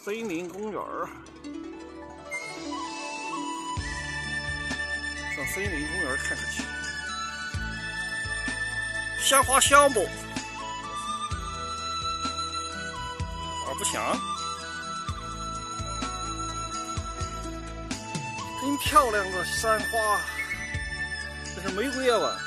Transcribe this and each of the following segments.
森林公园儿，上森林公园看看去。鲜花项目，不响，真漂亮的山花，这是玫瑰啊吧？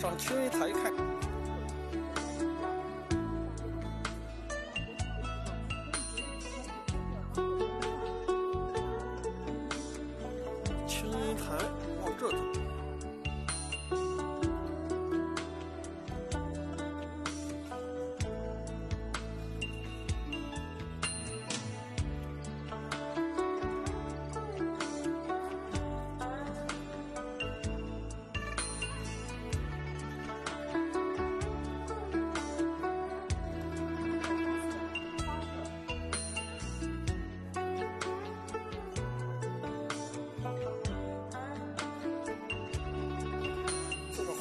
上青云台看。青云台往这走。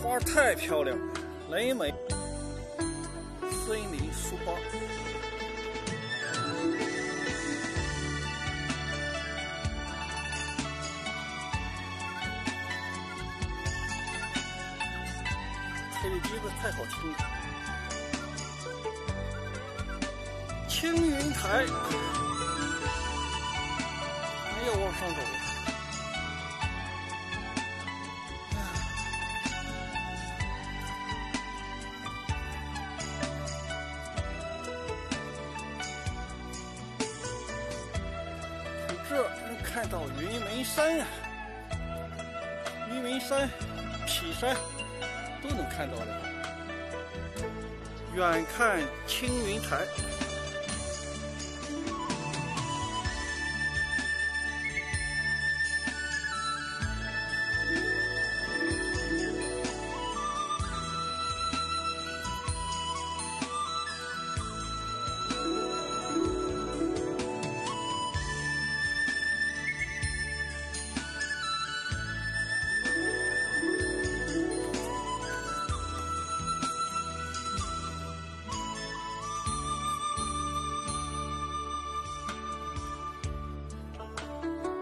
花太漂亮了，雷美森林书包。吹的笛子太好听了。青云台还要往上走。这能看到云门山啊，云门山、匹山都能看到的。远看青云台，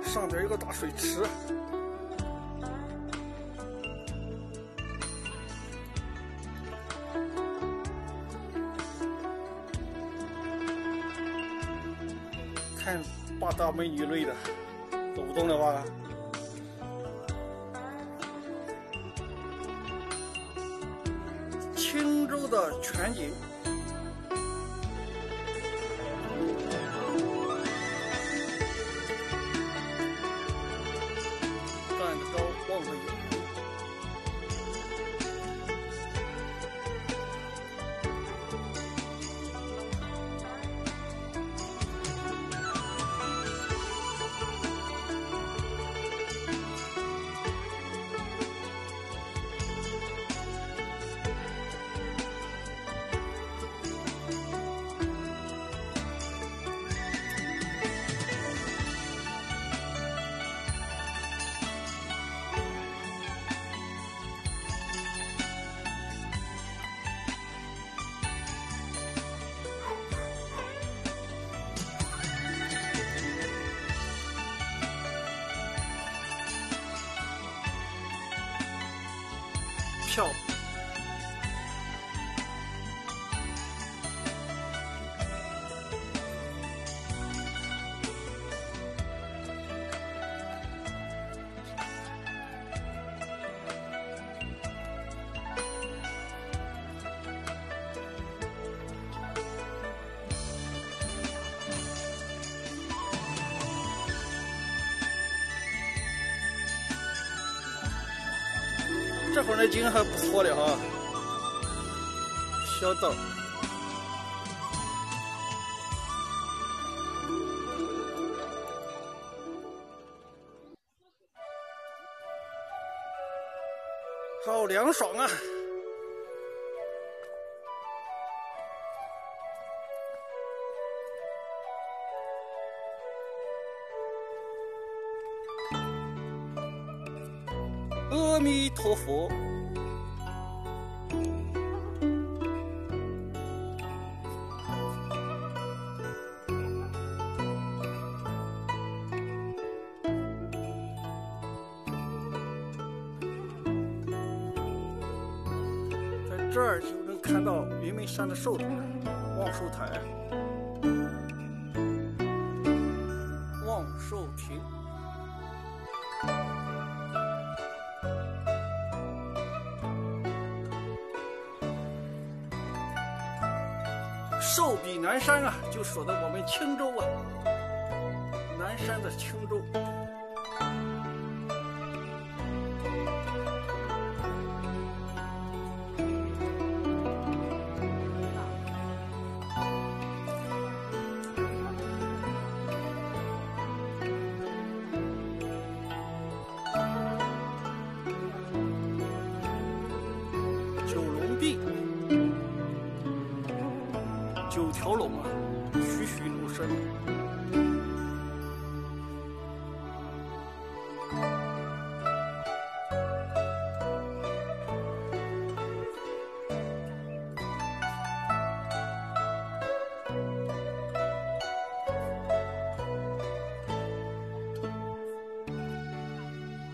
上边有个大水池，看八大美女类的，走不动了吧？青州的全景。站得高望得远，票。这会儿的景还不错的哈，小道。好凉爽啊！弥陀佛。在这儿就能看到云门山的寿塔望寿台、望寿亭。寿比南山啊，就说的我们青州啊，南山的青州。九龙壁。9条龙啊，栩栩如生。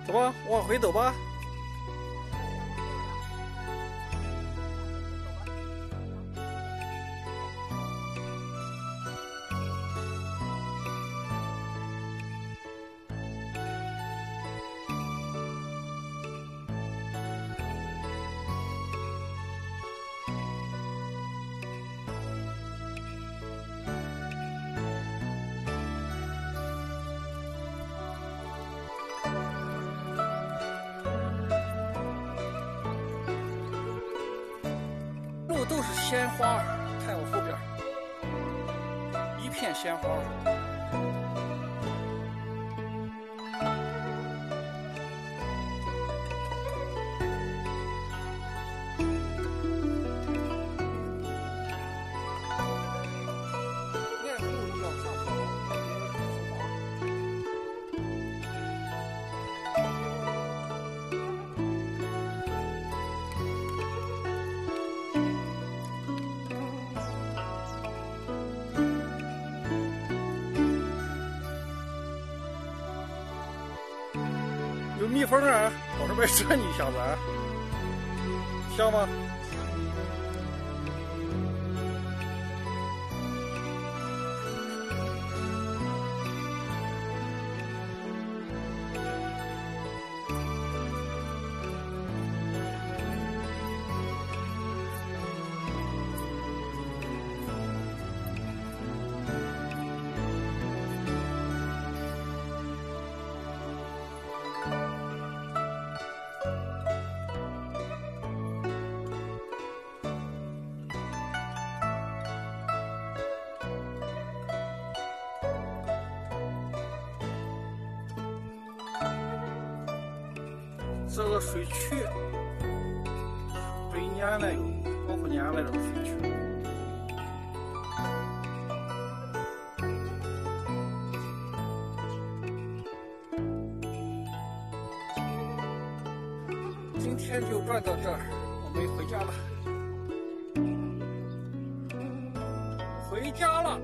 走吧，往回走吧。路都是鲜花，看我后边，一片鲜花。有蜜蜂啊，往这边蛰你一下子啊，香吗？这个水渠被粘了有，包括粘了这个水渠。今天就转到这儿，我们回家了。回家了。